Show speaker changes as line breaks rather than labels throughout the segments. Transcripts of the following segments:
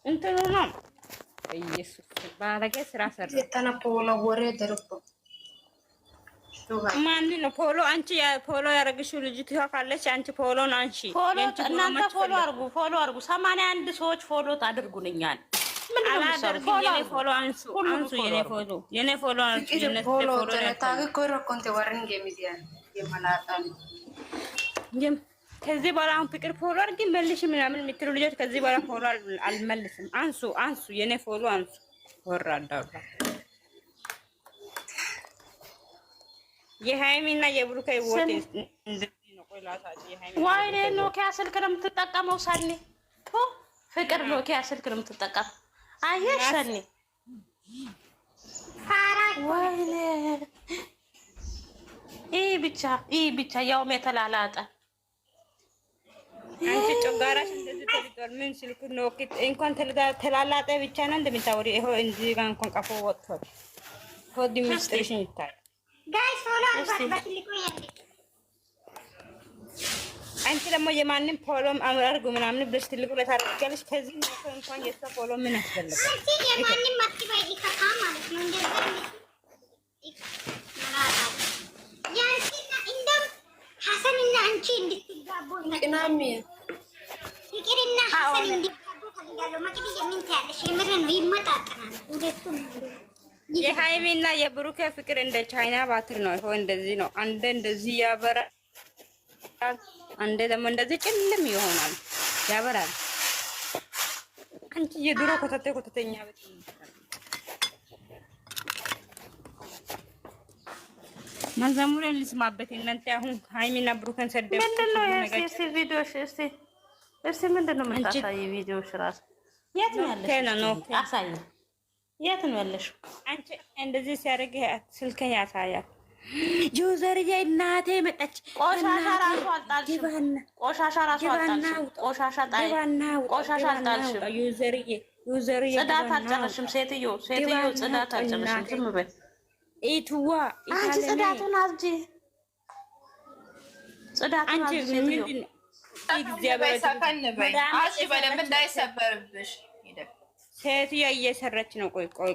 እንትኑ ነው ኢየሱስ ባለጌ ስራ ሰራ
የተነፖለ ወሬ ደርቦ
ማን ነው ፖሎ? አንቺ ፖሎ ያረግሽው ልጅቷ ካለች አንቺ ፖሎን አንቺ
እናንተ ፎሎ አርጉ 81 ሰዎች ፎሎ ታድርጉልኛል።
አላደርግ የኔ ፎሎ አንሱ የኔ ፎሎ አንሱ ከዚህ በኋላ አሁን ፍቅር ፎሎ አድርጊ መልሽ ምናምን የምትሉ ልጆች ከዚህ በኋላ ፎሎ አልመልስም። አንሱ የኔ ፎሎ አንሱ። ወራዳውላ የሃይሚና የብሩክ ወጥ እንደዚህ ነው። ቆይ ላሳጅ የሃይሚ
ወይኔ ኖኪያ ስልክ ነው የምትጠቀመው ሰኒ ፍቅር ኖኪያ ስልክ ነው የምትጠቀመው። አየሽ ሰኒ ወይኔ ይህ ብቻ ያውም የተላላጠ
አንቺ ጮጋራሽ እንደዚህ ተልጧል። ምን ስልኩ ነው እንኳን ተላላጠ ብቻ ነው እንደምታወሪ። ይሄው እንዚህ ጋር እንኳን ቀፎ ወጥቷል። ሆዲ ሚስጥርሽን ይታይ
ጋይስ ፎሎ አድርጉ።
አንቺ ደግሞ የማንም ፎሎም አድርጉ ምናምን ብለሽ ትልቁ ለታርጋለሽ። ከዚህ ነው እንኳን የሷ ፎሎ ምን ያስፈልጋል?
አንቺ የማንም ማክባይ ይከፋ ማለት ነው። እንደዚህ ያንቺና እንደም ሐሰንና አንቺ እንድትጋቡ
ቅናሚ
ፍቅርና ሐሰን እንድትጋቡ ፈልጋለሁ። ማኪ ምን ታያለሽ? የምር ነው ይመጣጣናል ሁለቱም።
የሃይሚና የብሩክ ፍቅር እንደ ቻይና ባትር ነው። ይሄው እንደዚህ ነው። አንዴ እንደዚህ ያበራል፣ አንዴ ደግሞ እንደዚህ ጭልም ይሆናል፣ ያበራል። አንቺ የድሮ ኮተተኛ ቤት መዘሙሬን ልስማበት። እናንተ አሁን ሃይሚና ብሩክን ሰደብ
ምንድነው? እስቲ ቪዲዮሽ እስቲ ምንድነው የምታሳይ ቪዲዮሽ? ራስ የት ነው ያለሽ? አሳይ። የት ነው ያለሽ?
አንቺ እንደዚህ ሲያደርግ ስልከኝ ያሳያል። ጆዘርዬ እናቴ መጣች።
ቆሻሻ ራሱ አልጣልሽም። ቆሻሻ አልጣልሽም።
ዩዘርዬ
ጽዳት አልጨረሽም። ሴትዮ ጽዳት አልጨረሽም። ዝም በይ
ኢቱዋ
አንቺ ጽዳቱን አብጂ። ጽዳቱን አብጂ ሴትዮ።
እንዳይሰበርብሽ
ሴትዮ እየሰራች ነው።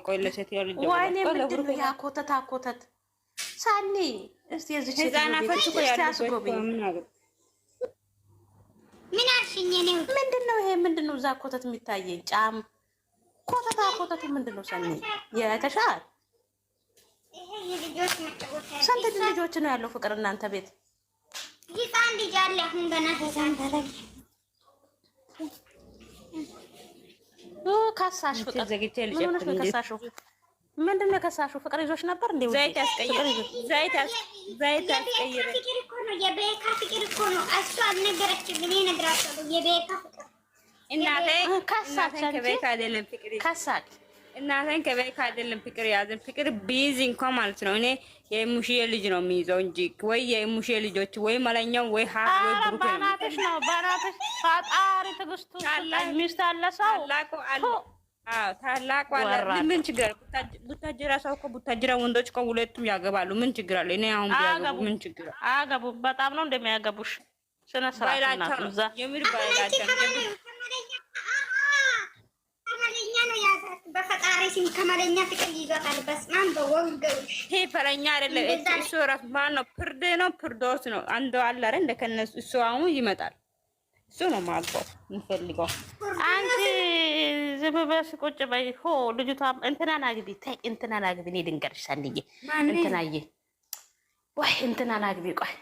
ቆይ ለሴትዮ ልጅ
ወይኔ ምንድን ነው ያ ኮተት ሳኒ? እስቲ እዚህ
ህፃናቶች እኮ ያሉበት
ምን አልሽኝ? ነው
ምንድነው ይሄ? ምንድነው እዛ ኮተት የሚታየኝ? ጫም ኮተቱ ምንድነው? ሳኒ የተሻለ
ይሄ የልጆች መጫወቻ
ስንት ልጆች ነው ያለው ፍቅር እናንተ ቤት?
ህፃን ልጅ አለ አሁን ገና ህፃን ተረግ
ከሳሽ ፍቅር ምንድነው ከሳሽው? ምንድነው ከሳሽው? ፍቅር ይዞሽ ነበር እንዴ?
ዘይት አስቀይረ
ፍቅር እኮ ነው የቤካ ፍቅር እኮ ነው። እሱ አልነገረችም። እኔ እነግራታለሁ። የቤካ ፍቅር
እናቴ
ከሳች
ከቤካ አይደለም ፍቅር
ከሳች
እናቴን ከቤካ አይደለም ፍቅር ያዘን። ፍቅር ቢይዝ እንኳን ማለት ነው እኔ የሙሽዬ ልጅ ነው የሚይዘው እንጂ ወይ የሙሽዬ ልጆች ወይ መለኛው ወይ ሀ ወይ ብሩክ ነው።
ባናትሽ ፈጣሪ ትግስቱ ሚስት አለ ሰው
ታላቁ አለ። ምን ችግር አለ? ቡታጅራ ሰው እኮ ቡታጅራ ወንዶች እኮ ሁለቱም ያገባሉ። ምን ችግር አለ? እኔ አሁን ቢያገቡ ምን ችግር አለ?
አያገቡም። በጣም ነው እንደሚያገቡሽ። ስነ ስርዓት ነው እዛ
የምር ባይላቸው
ከመለኛ ነው ያዛት። በፈጣሪ ሲም ከመለኛ ፍቅር ይዟታል። በስማን በወንገውሽ
ይሄ ፈረኛ አይደለም። እሱ ራስ ማን ነው? ፍርድ ነው ፕርዶስ ነው። አንዱ አለ አይደል? እንደከነሱ እሱ አሁን ይመጣል። እሱ ነው ማግባት የምፈልገው።
አንቺ ዝም ብለሽ ቁጭ በይ። ሆ ልጅቷ እንትናን አግቢ። ተይ እንትናን አግቢ። እኔ ድንገርሽ ሰንዬ እንትናዬ ወይ እንትናን አግቢ። ቆይ